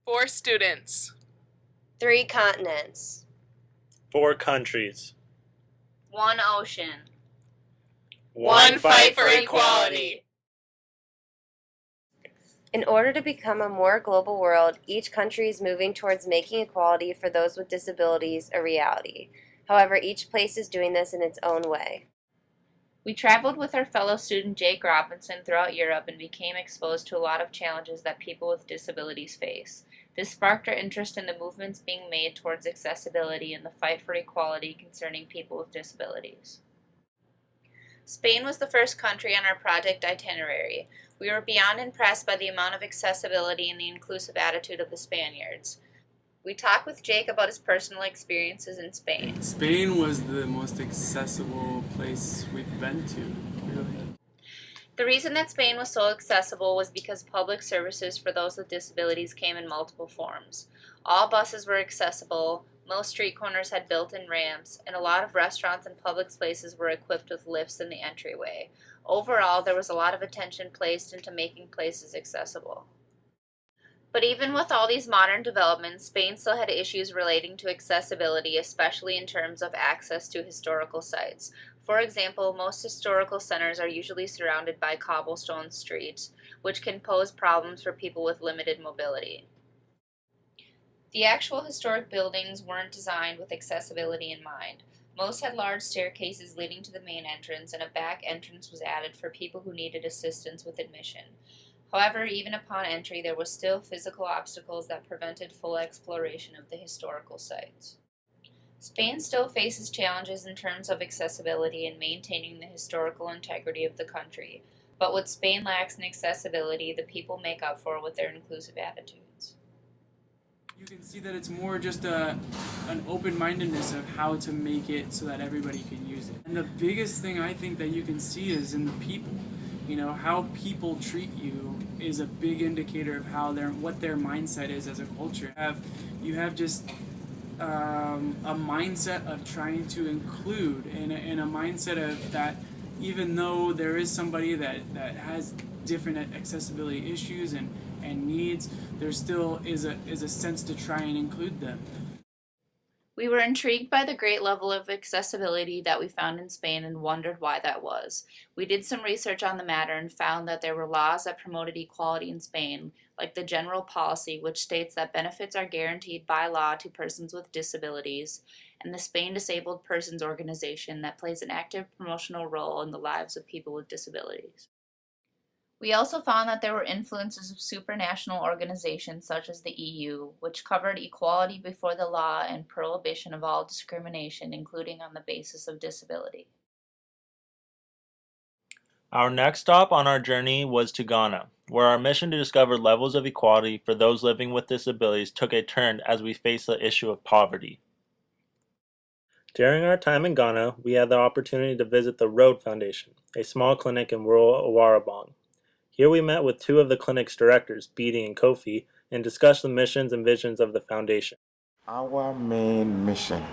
4 students. 3 continents. 4 countries. 1 ocean. 1 fight for equality. In order to become a more global world, each country is moving towards making equality for those with disabilities a reality. However, each place is doing this in its own way. We traveled with our fellow student Jake Robinson throughout Europe and became exposed to a lot of challenges that people with disabilities face. This sparked our interest in the movements being made towards accessibility and the fight for equality concerning people with disabilities. Spain was the first country on our project itinerary. We were beyond impressed by the amount of accessibility and the inclusive attitude of the Spaniards. We talked with Jake about his personal experiences in Spain. Spain was the most accessible place we've been to, really. The reason that Spain was so accessible was because public services for those with disabilities came in multiple forms. All buses were accessible, most street corners had built-in ramps, and a lot of restaurants and public spaces were equipped with lifts in the entryway. Overall, there was a lot of attention placed into making places accessible. But even with all these modern developments, Spain still had issues relating to accessibility, especially in terms of access to historical sites. For example, most historical centers are usually surrounded by cobblestone streets, which can pose problems for people with limited mobility. The actual historic buildings weren't designed with accessibility in mind. Most had large staircases leading to the main entrance, and a back entrance was added for people who needed assistance with admission. However, even upon entry, there was still physical obstacles that prevented full exploration of the historical sites. Spain still faces challenges in terms of accessibility and maintaining the historical integrity of the country, but what Spain lacks in accessibility, the people make up for with their inclusive attitudes. You can see that it's more just an open-mindedness of how to make it so that everybody can use it. And the biggest thing I think that you can see is in the people. You know, how people treat you is a big indicator of how what their mindset is as a culture. You have just a mindset of trying to include, and a mindset of that even though there is somebody that has different accessibility issues and needs, there still is a sense to try and include them. We were intrigued by the great level of accessibility that we found in Spain and wondered why that was. We did some research on the matter and found that there were laws that promoted equality in Spain, like the General Policy, which states that benefits are guaranteed by law to persons with disabilities, and the Spain Disabled Persons Organization that plays an active promotional role in the lives of people with disabilities. We also found that there were influences of supranational organizations such as the EU, which covered equality before the law and prohibition of all discrimination, including on the basis of disability. Our next stop on our journey was to Ghana, where our mission to discover levels of equality for those living with disabilities took a turn as we faced the issue of poverty. During our time in Ghana, we had the opportunity to visit the Road Foundation, a small clinic in rural Awarabong. Here we met with 2 of the clinic's directors, Beatty and Kofi, and discussed the missions and visions of the foundation. Our main mission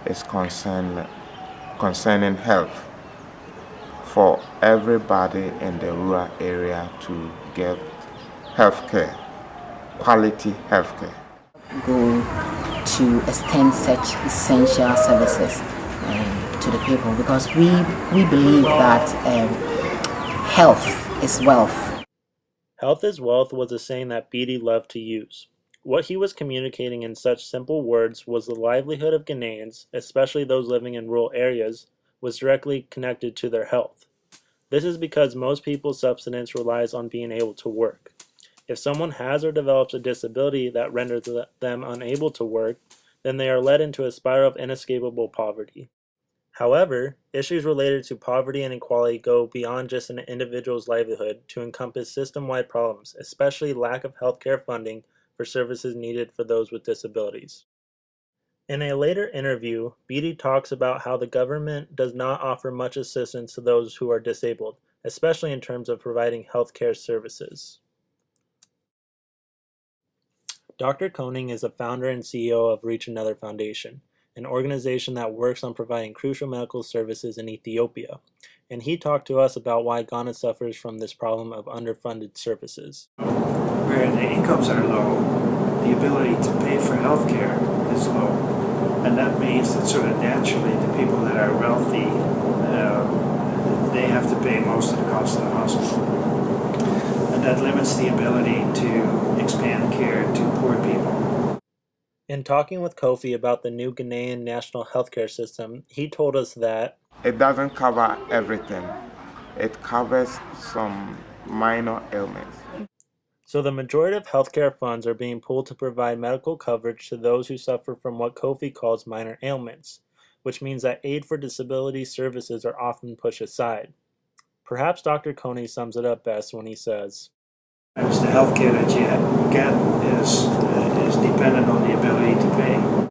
is concerning health for everybody in the rural area to get health care, quality health care. Go to extend such essential services to the people, because we believe that health is wealth. Health is wealth was a saying that Beatty loved to use. What he was communicating in such simple words was the livelihood of Ghanaians, especially those living in rural areas, was directly connected to their health. This is because most people's subsistence relies on being able to work. If someone has or develops a disability that renders them unable to work, then they are led into a spiral of inescapable poverty. However, issues related to poverty and equality go beyond just an individual's livelihood to encompass system-wide problems, especially lack of healthcare funding for services needed for those with disabilities. In a later interview, Beatty talks about how the government does not offer much assistance to those who are disabled, especially in terms of providing healthcare services. Dr. Koning is the founder and CEO of Reach Another Foundation, an organization that works on providing crucial medical services in Ethiopia, and he talked to us about why Ghana suffers from this problem of underfunded services. Where the incomes are low, the ability to pay for health care is low. And that means that sort of naturally the people that are wealthy, they have to pay most of the cost of the hospital. And that limits the ability to expand care to poor people. In talking with Kofi about the new Ghanaian national healthcare system, he told us that It doesn't cover everything. It covers some minor ailments. so the majority of healthcare funds are being pulled to provide medical coverage to those who suffer from what Kofi calls minor ailments, which means that aid for disability services are often pushed aside. Perhaps Dr. Coney sums it up best when he says, The health care that you get is dependent on the ability to pay.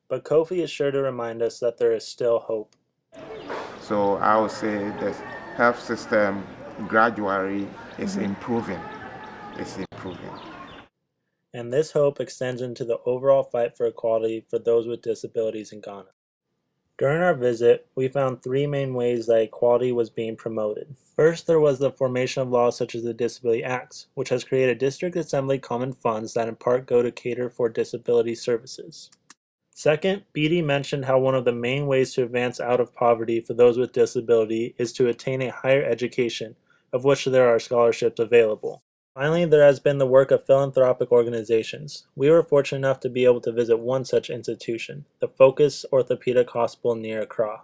but Kofi is sure to remind us that there is still hope. So I would say the health system gradually is improving. It's improving. And this hope extends into the overall fight for equality for those with disabilities in Ghana. During our visit, we found three main ways that equality was being promoted. First, there was the formation of laws such as the Disability Acts, which has created District Assembly common funds that in part go to cater for disability services. Second, Beatty mentioned how one of the main ways to advance out of poverty for those with disability is to attain a higher education, of which there are scholarships available. Finally, there has been the work of philanthropic organizations. We were fortunate enough to be able to visit one such institution, the Focus Orthopedic Hospital near Accra.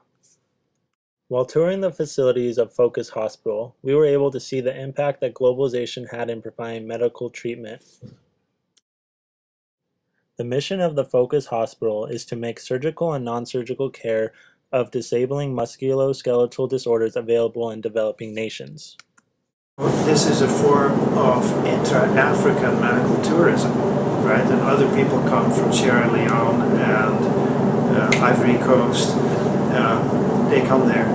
While touring the facilities of Focus Hospital, we were able to see the impact that globalization had in providing medical treatment. The mission of the Focus Hospital is to make surgical and non-surgical care of disabling musculoskeletal disorders available in developing nations. This is a form of intra-African medical tourism, right? And other people come from Sierra Leone and Ivory Coast. They come there.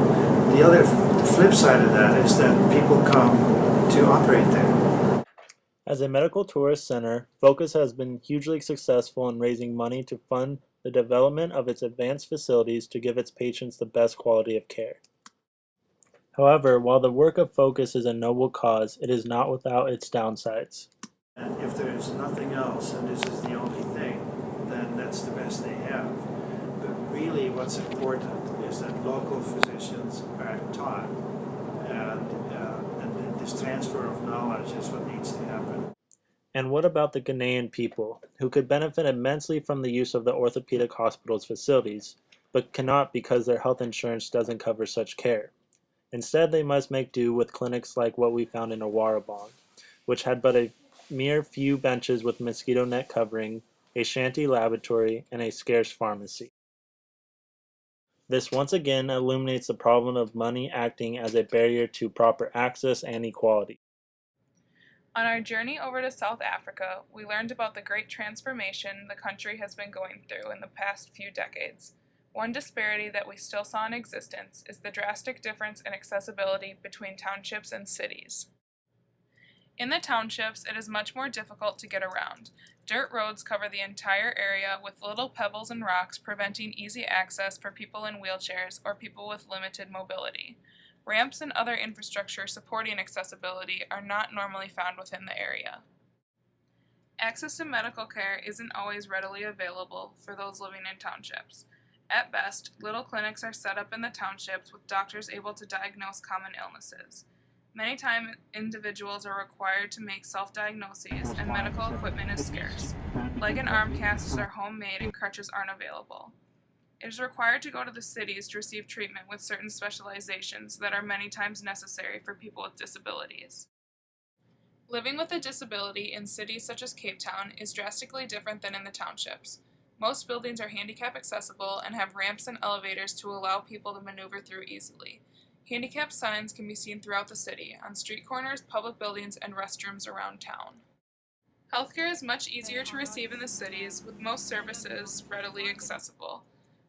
The other flip side of that is that people come to operate there. As a medical tourist center, Focus has been hugely successful in raising money to fund the development of its advanced facilities to give its patients the best quality of care. However, while the work of Focus is a noble cause, it is not without its downsides. And if there is nothing else, and this is the only thing, then that's the best they have. But really what's important is that local physicians are taught, and this transfer of knowledge is what needs to happen. And what about the Ghanaian people, who could benefit immensely from the use of the orthopedic hospital's facilities, but cannot because their health insurance doesn't cover such care? Instead, they must make do with clinics like what we found in Awarabong, which had but a mere few benches with mosquito net covering, a shanty laboratory, and a scarce pharmacy. This once again illuminates the problem of money acting as a barrier to proper access and equality. On our journey over to South Africa, we learned about the great transformation the country has been going through in the past few decades. One disparity that we still saw in existence is the drastic difference in accessibility between townships and cities. In the townships, it is much more difficult to get around. Dirt roads cover the entire area with little pebbles and rocks preventing easy access for people in wheelchairs or people with limited mobility. Ramps and other infrastructure supporting accessibility are not normally found within the area. Access to medical care isn't always readily available for those living in townships. At best, little clinics are set up in the townships with doctors able to diagnose common illnesses. Many times, individuals are required to make self-diagnoses, and medical equipment is scarce. Leg and arm casts are homemade and crutches aren't available. It is required to go to the cities to receive treatment with certain specializations that are many times necessary for people with disabilities. Living with a disability in cities such as Cape Town is drastically different than in the townships. Most buildings are handicap accessible and have ramps and elevators to allow people to maneuver through easily. Handicap signs can be seen throughout the city, on street corners, public buildings, and restrooms around town. Healthcare is much easier to receive in the cities, with most services readily accessible.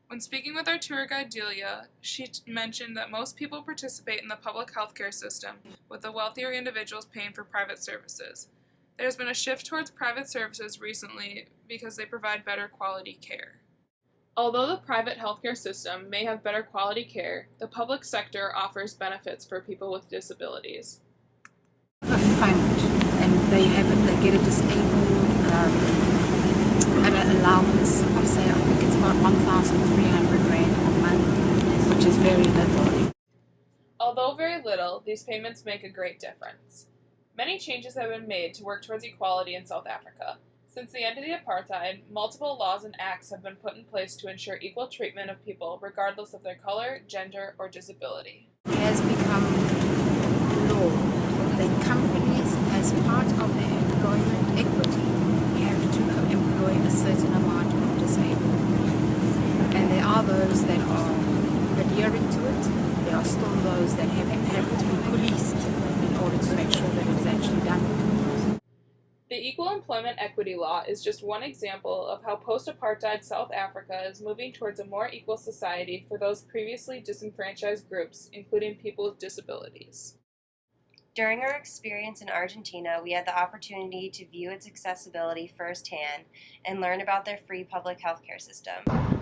When speaking with our tour guide Delia, she mentioned that most people participate in the public healthcare system, with the wealthier individuals paying for private services. There has been a shift towards private services recently because they provide better quality care. Although the private healthcare system may have better quality care, the public sector offers benefits for people with disabilities. A fund, and they get a disabled very little, these payments make a great difference. Many changes have been made to work towards equality in South Africa. Since the end of the apartheid, multiple laws and acts have been put in place to ensure equal treatment of people regardless of their color, gender, or disability. It has become law that companies, as part of their employment equity, have to employ a certain amount of disabled. And there are those that are adhering to it. There are still those that have to be policed in order to make sure that it is actually done. The Equal Employment Equity Law is just one example of how post-apartheid South Africa is moving towards a more equal society for those previously disenfranchised groups, including people with disabilities. During our experience in Argentina, we had the opportunity to view its accessibility firsthand and learn about their free public healthcare system.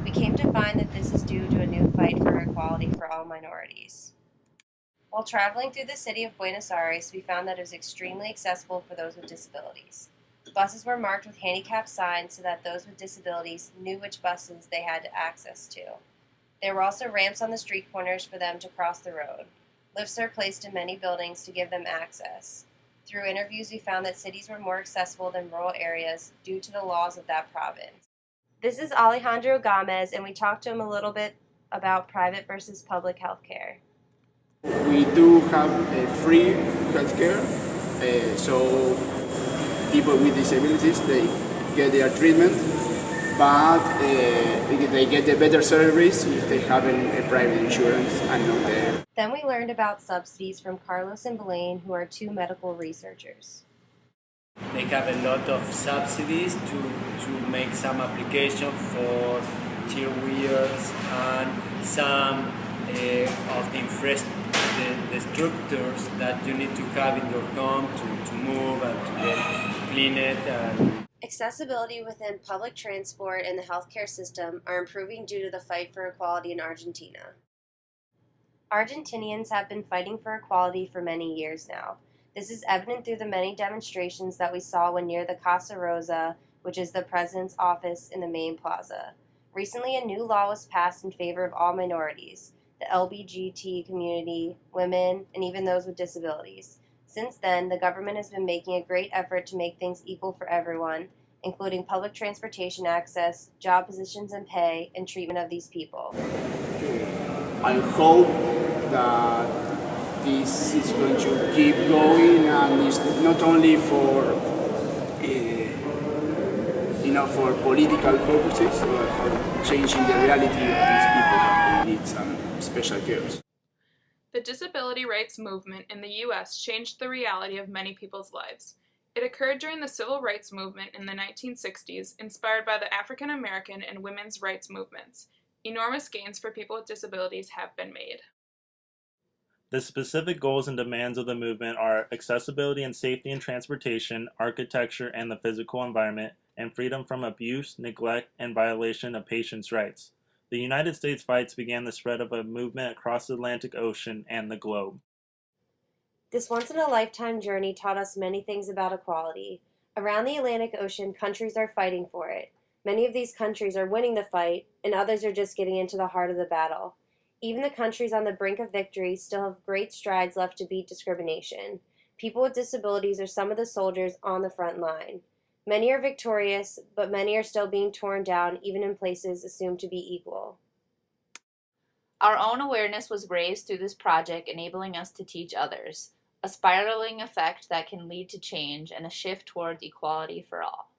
We came to find that this is due to a new fight for equality for all minorities. While traveling through the city of Buenos Aires, we found that it was extremely accessible for those with disabilities. Buses were marked with handicap signs so that those with disabilities knew which buses they had access to. There were also ramps on the street corners for them to cross the road. Lifts are placed in many buildings to give them access. Through interviews, we found that cities were more accessible than rural areas due to the laws of that province. This is Alejandro Gomez, and we talked to him a little bit about private versus public health care. We do have free healthcare, so people with disabilities, they get their treatment, but they get a better service if they have a private insurance and not there. Then we learned about subsidies from Carlos and Belaine, who are two medical researchers. They have a lot of subsidies to make some application for wheels and some of the structures that you need to have in your home to move and to get clean it. Accessibility within public transport and the healthcare system are improving due to the fight for equality in Argentina. Argentinians have been fighting for equality for many years now. This is evident through the many demonstrations that we saw when near the Casa Rosa, which is the president's office in the main plaza. Recently, a new law was passed in favor of all minorities, the LGBT community, women, and even those with disabilities. Since then, the government has been making a great effort to make things equal for everyone, including public transportation access, job positions and pay, and treatment of these people. I hope that this is going to keep going, and it's not only for for political purposes, but for changing the reality of these people that need some special cares. The disability rights movement in the U.S. changed the reality of many people's lives. It occurred during the civil rights movement in the 1960s, inspired by the African American and women's rights movements. Enormous gains for people with disabilities have been made. The specific goals and demands of the movement are accessibility and safety in transportation, architecture and the physical environment, and freedom from abuse, neglect, and violation of patients' rights. The United States fights began the spread of a movement across the Atlantic Ocean and the globe. This once-in-a-lifetime journey taught us many things about equality. Around the Atlantic Ocean, countries are fighting for it. Many of these countries are winning the fight, and others are just getting into the heart of the battle. Even the countries on the brink of victory still have great strides left to beat discrimination. People with disabilities are some of the soldiers on the front line. Many are victorious, but many are still being torn down, even in places assumed to be equal. Our own awareness was raised through this project, enabling us to teach others, a spiraling effect that can lead to change and a shift toward equality for all.